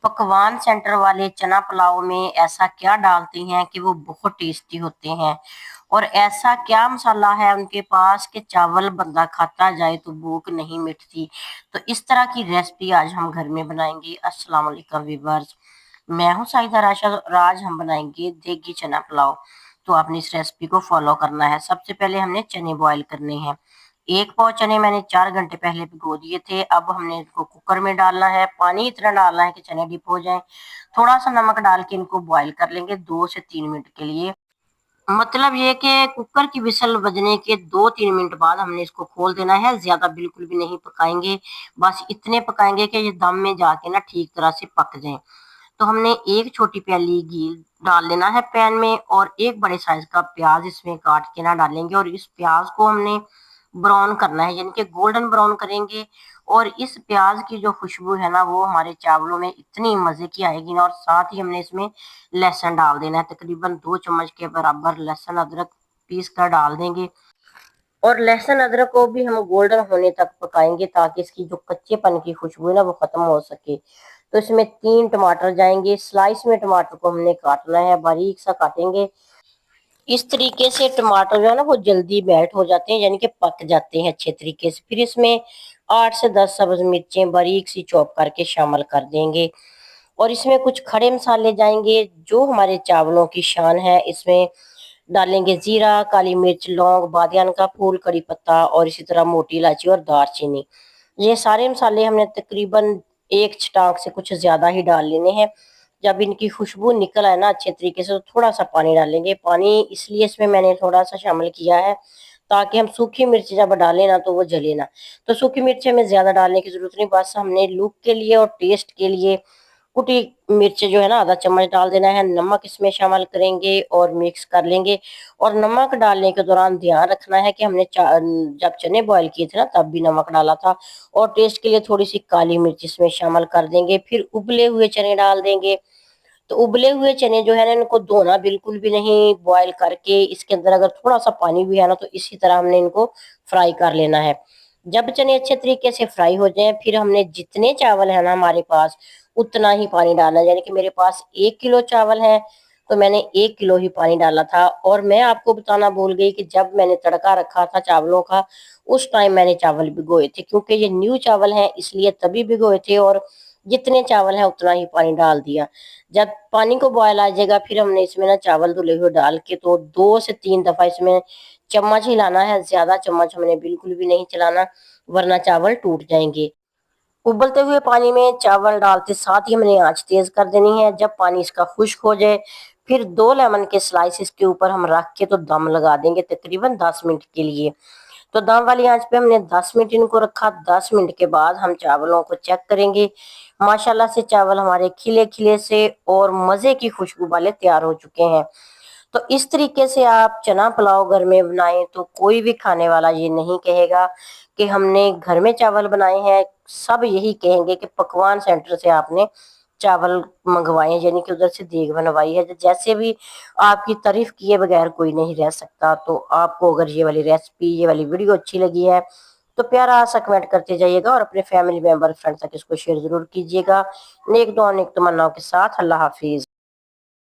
पकवान सेंटर वाले चना पुलाव में ऐसा क्या डालते हैं कि वो बहुत टेस्टी होते हैं। और ऐसा क्या मसाला है उनके पास कि चावल बंदा खाता जाए तो भूख नहीं मिटती। तो इस तरह की रेसिपी आज हम घर में बनाएंगे। अस्सलाम वालेकुम व्यूअर्स, मैं हूं साइदा राशा और आज हम बनाएंगे देगी चना पुलाव। तो आपने इस रेसिपी को फॉलो करना है। सबसे पहले हमने चने बॉईल करने हैं। एक पाव चने मैंने 4 घंटे पहले भिगो दिए थे। अब हमने इनको कुकर में डालना है। पानी इतना डालना है कि चने डिप हो जाएं। थोड़ा सा नमक डाल के इनको बॉईल कर लेंगे 2 से 3 मिनट के लिए। मतलब ये कि कुकर की विसल बजने के 2-3 मिनट बाद हमने इसको खोल देना है। ज्यादा बिल्कुल भी नहीं पकाएंगे, बस इतने पकाएंगे कि ये दम में जाके ना ठीक तरह से पक जाए। तो हमने एक छोटी प्याली घी डाल लेना है पैन में और एक बड़े साइज का प्याज इसमें काट के ना डालेंगे और इस प्याज को हमने ब्राउन करना है, यानी कि गोल्डन ब्राउन करेंगे। और इस प्याज की जो खुशबू है ना वो हमारे चावलों में इतनी मजे की आएगी ना। और साथ ही हमने इसमें लहसुन डाल देना है, तकरीबन 2 चम्मच के बराबर लहसुन अदरक पीस कर डाल देंगे। और लहसुन अदरक को भी हम गोल्डन होने तक पकाएंगे ताकि इसकी जो कच्चेपन की खुशबू है ना वो खत्म हो सके। तो इसमें 3 टमाटर जाएंगे। स्लाइस में टमाटर को हमने काटना है, बारीक सा काटेंगे। इस तरीके से टमाटर जो है ना वो जल्दी मेल्ट हो जाते हैं, यानी कि पक जाते हैं अच्छे तरीके से। फिर इसमें 8 से 10 सब्ज मिर्चें बारीक सी चॉप करके शामिल कर देंगे। और इसमें कुछ खड़े मसाले जाएंगे जो हमारे चावलों की शान है। इसमें डालेंगे जीरा, काली मिर्च, लौंग, बादियान का फूल, कड़ी पत्ता और इसी तरह मोटी इलायची और दालचीनी। ये सारे मसाले हमने तकरीबन एक छटाक से कुछ ज्यादा ही डाल लेने हैं। जब इनकी खुशबू निकल आए ना अच्छे तरीके से तो थोड़ा सा पानी डालेंगे। पानी इसलिए इसमें मैंने थोड़ा सा शामिल किया है ताकि हम सूखी मिर्च जब डालें ना तो वो जले ना। तो सूखी मिर्च हमें ज्यादा डालने की जरूरत नहीं, बस हमने लुक के लिए और टेस्ट के लिए कुटी मिर्च जो है ना आधा चम्मच डाल देना है। नमक इसमें शामिल करेंगे और मिक्स कर लेंगे। और नमक डालने के दौरान ध्यान रखना है कि हमने जब चने बॉईल किए थे ना तब भी नमक डाला था। और टेस्ट के लिए थोड़ी सी काली मिर्च इसमें शामिल कर देंगे। फिर उबले हुए चने डाल देंगे। तो उबले हुए चने जो है ना इनको धोना बिल्कुल भी नहीं, बॉईल करके इसके अंदर अगर थोड़ा सा पानी भी है ना तो इसी तरह हमने इनको फ्राई कर लेना है। जब चने अच्छे तरीके से फ्राई हो जाएं फिर हमने जितने चावल है ना हमारे पास उतना ही पानी डालना है। यानी कि मेरे पास 1 किलो चावल है तो मैंने 1 किलो ही पानी डाला था। और मैं आपको बताना भूल गई कि जब मैंने तड़का रखा था चावलों का उस टाइम मैंने चावल भिगोए थे, क्योंकि ये न्यू चावल हैं इसलिए तभी भिगोए थे। और जितने चावल है उतना ही पानी डाल दिया। जब पानी को बॉयल आ जाएगा फिर हमने इसमें ना चावल धुले हुए डाल के तो 2 से 3 दफा इसमें चम्मच हिलाना है। ज्यादा चम्मच हमने बिल्कुल भी नहीं चलाना वरना चावल टूट जाएंगे। उबलते हुए पानी में चावल डालते साथ ही हमने आंच तेज कर देनी है। जब पानी इसका खुश्क हो जाए फिर 2 लेमन के स्लाइस इसके ऊपर हम रख के तो दम लगा देंगे तकरीबन 10 मिनट के लिए। तो दम वाली आंच पे हमने 10 मिनट इनको रखा। 10 मिनट के बाद हम चावलों को चेक करेंगे। माशाल्लाह से चावल हमारे खिले खिले से और मजे की खुशबू वाले तैयार हो चुके हैं। तो इस तरीके से आप चना पुलाव घर में बनाएं तो कोई भी खाने वाला ये नहीं कहेगा कि हमने घर में चावल बनाए हैं। सब यही कहेंगे कि पकवान सेंटर से आपने चावल मंगवाए हैं, यानी कि उधर से देग बनवाई है। जैसे भी आपकी तारीफ किए बगैर कोई नहीं रह सकता। तो आपको अगर ये वाली रेसिपी ये वाली वीडियो अच्छी लगी है तो प्यारा सा कमेंट करते जाइएगा और अपने फैमिली मेंबर फ्रेंड तक इसको शेयर जरूर कीजिएगा। नेक दुआ नेक तमन्नाओं के साथ अल्लाह हाफिज।